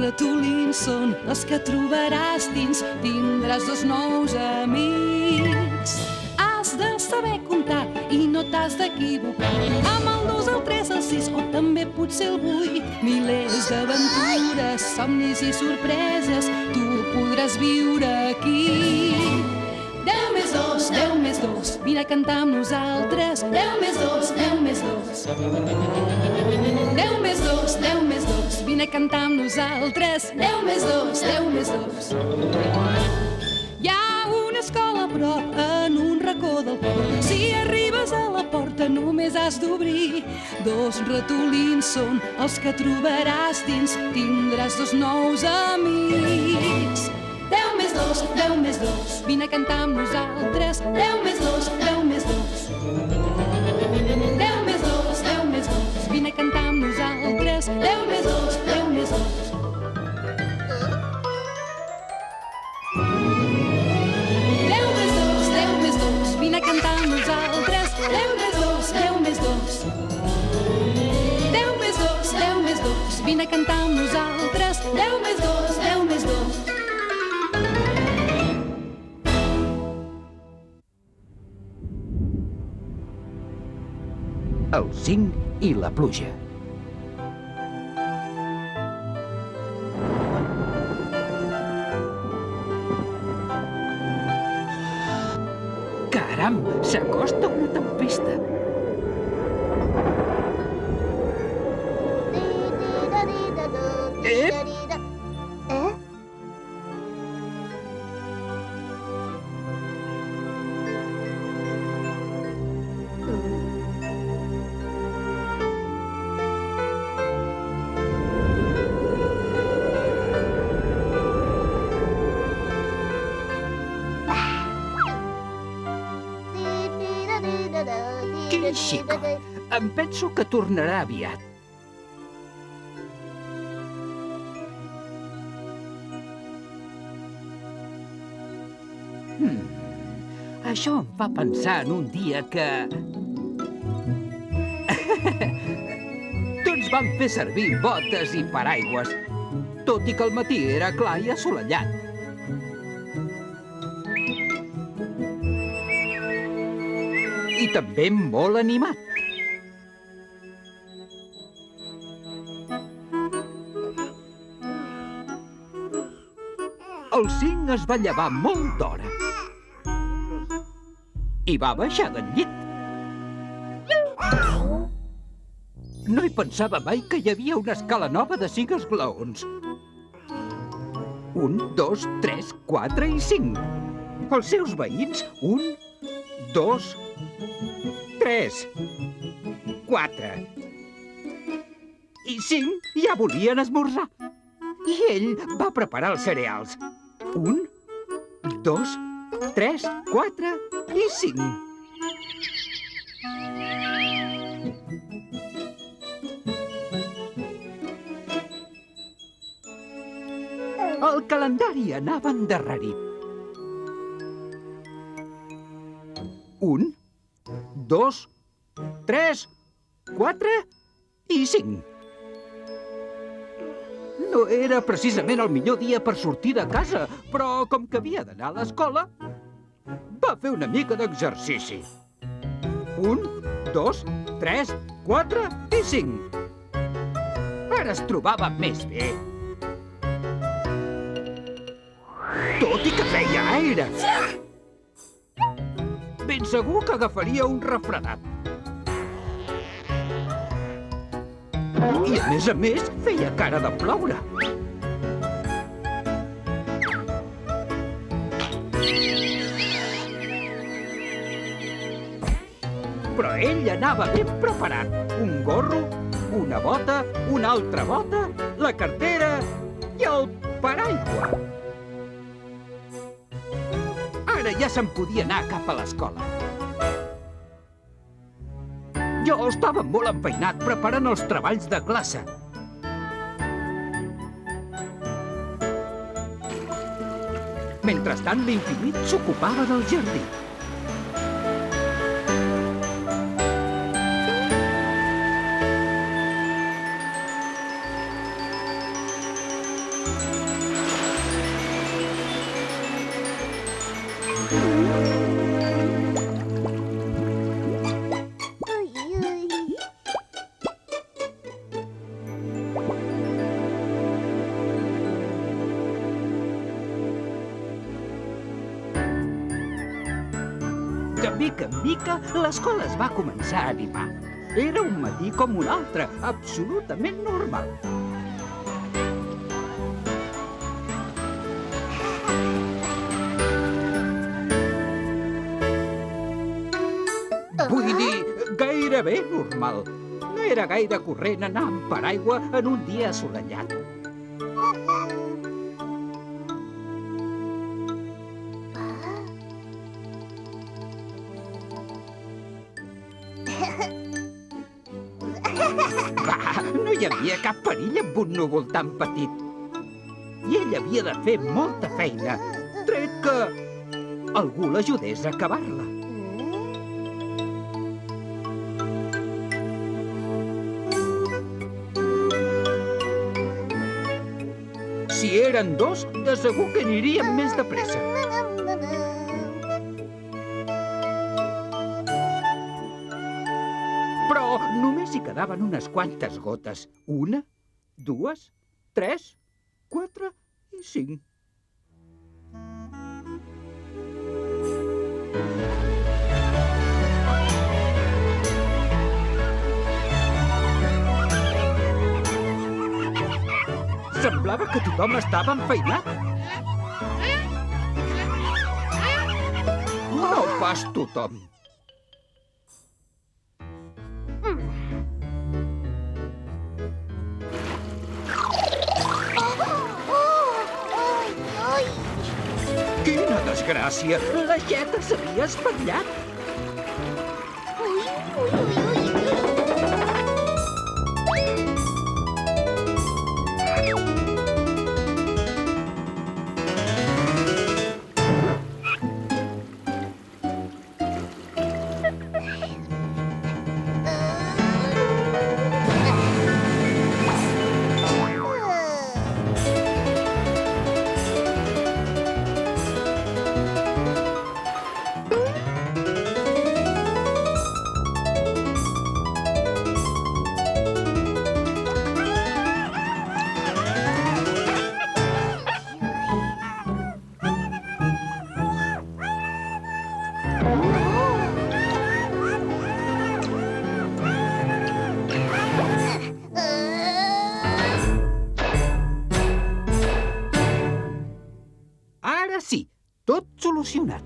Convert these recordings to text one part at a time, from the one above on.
ratolins són els que trobaràs dins. Tindràs 2 nous amics. Has de saber comptar i no t'has d'equivocar. Amb el 2, el 3, el 6 o també potser el 8. Milers d'aventures, somnis i sorpreses tu podràs viure aquí. 10 més 2, 10 més 2, vine a cantar amb nosaltres. 10 més 2, 10 més 2. 10 més 2, 10 més 2, vine a cantar amb nosaltres. 10 més 2, 10 més 2. Hi ha una escola a prop en un racó del poble. Si arribes a la porta només has d'obrir. 2 ratolins són els que trobaràs dins. Tindràs 2 nous amics. 10 més 2, 10 més 2, vine a cantar amb nosaltres. 10 més 2, 10 més 2. 10 més 2, 10 més 2, vine a cantar amb nosaltres. 10 més 2, 10 més 2. 10 més 2, 10 més 2, vine a cantar amb nosaltres. 10 més 2, 10 més 2. 10 més 2, 10 més 2, vine a cantar amb nosaltres. 10 més 2, 10 més 2. El 5 i la pluja. Caram, s'acosta una tempesta. Quin xicot! Em penso que tornarà aviat. Això em fa pensar en un dia que... Tots vam fer servir botes i paraigües, tot i que el matí era clar i assolellat. I també molt animat. El 5 es va llevar molt d'hora. I va baixar del llit. No hi pensava mai que hi havia una escala nova de 5 esglaons. 1, 2, 3, 4 i 5. Els seus veïns, 1, 2, 3, 4 i 5 ja volien esmorzar. I ell va preparar els cereals. 1, 2, 3, 4 i 5. El calendari anava endarrerit. 1, 2, 3, 4 i 5. No era precisament el millor dia per sortir de casa, però com que havia d'anar a l'escola, va fer una mica d'exercici. 1, 2, 3, 4 i 5. Ara es trobava més bé. Tot i que feia aire. Ben segur que agafaria un refredat. I a més, feia cara de ploure. Però ell anava ben preparat. Un gorro, una bota, una altra bota, la cartera i el paraigua. Ara ja se'n podia anar cap a l'escola. Jo estava molt enfeinat preparant els treballs de classe. Mentrestant, l'Infinit s'ocupava del jardí. De mica en mica, l'escola es va començar a animar. Era un matí com un altre, absolutament normal. Vull dir, gairebé normal. No era gaire corrent anar amb paraigua en un dia assolellat. Va, no hi havia cap perill amb un núvol tan petit. I ell havia de fer molta feina, tret que algú l'ajudés a acabar-la. Si eren dos, de segur que anirien més de pressa. Però només hi quedaven unes quantes gotes. 1, 2, 3, 4 i 5. Semblava que tothom estava enfeinat. No pas tothom. Quina desgràcia! L'aixeta s'havia espatllat. Ara sí, tot solucionat.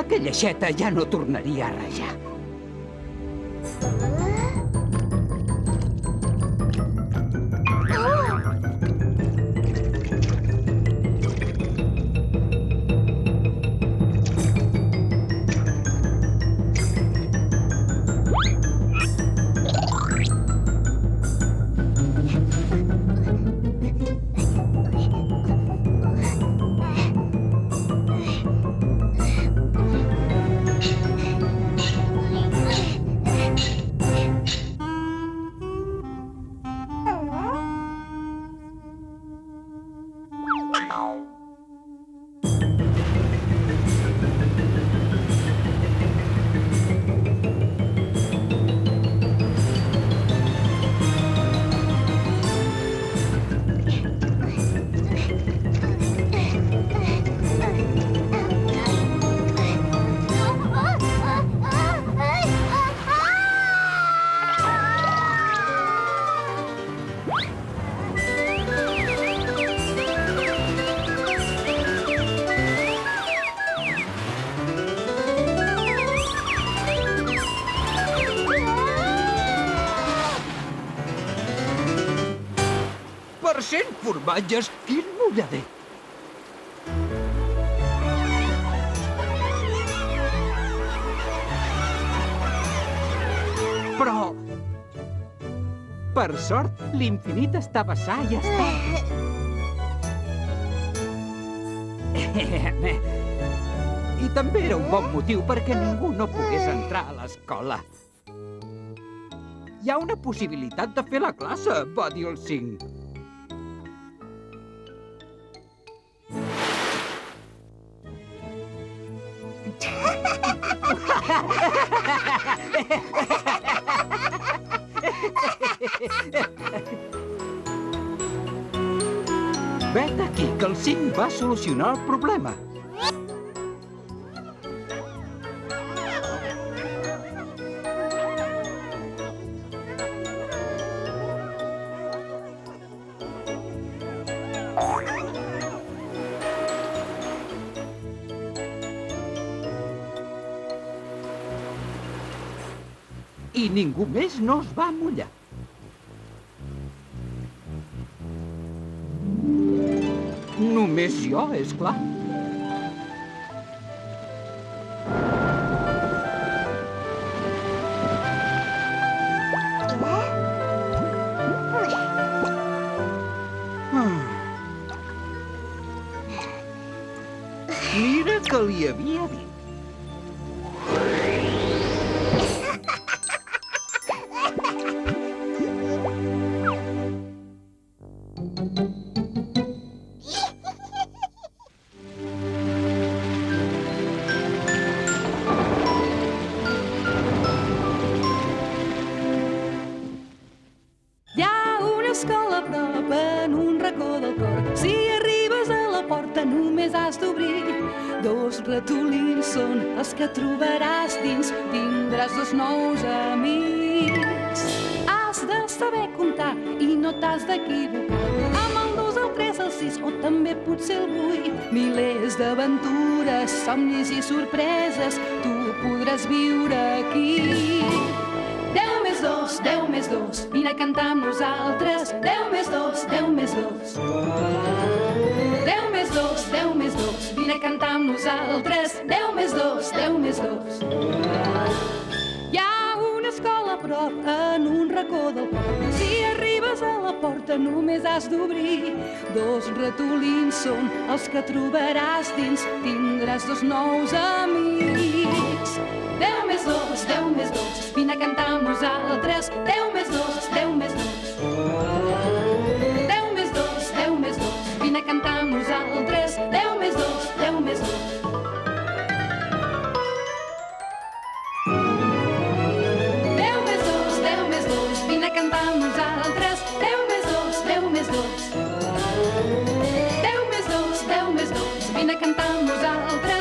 Aquella aixeta ja no tornaria a rajar. Per 100 formatges, quin mullader! Però, per sort, l'infinit estava sa i estava. I també era un bon motiu perquè ningú no pogués entrar a l'escola. Hi ha una possibilitat de fer la classe, va dir el 5. Vet aquí que el 5 va solucionar el problema. I ningú més no es va mullar. Només jo, és clar. Mira que li havia dit. Hi ha una escola a prop en un racó del cor. Si arribes a la porta només has d'obrir. Dos ratolins són els que trobaràs dins. Tindràs dos nous amics. Has de saber comptar i no t'has d'equivocar. Amb el 2, el 3, el 6 o també potser el 8. Milers d'aventures, somnis i sorpreses tu podràs viure aquí. 10 més 2, 10 més 2, vine a cantar amb nosaltres. 10 més 2, 10 més 2. 10 més 2, 10 més 2, vine a cantar amb nosaltres. 10 més 2, 10 més 2. Hi ha una escola a prop en un racó del poble. Si arribes a la porta només has d'obrir. Dos ratolins són els que trobaràs dins. Tindràs dos nous amics. 10 més 2, 10 més 2, vine a cantar amb nosaltres. 10 més 2, 10 més 2. 10 més 2, 10 més 2, vine a cantar amb nosaltres. 10 més 2, 10 més 2. 10 més 2, 10 més 2, vine a cantar amb nosaltres. 10 més 2, 10 més 2. 10 més 2, 10 més 2, vine a cantar amb nosaltres.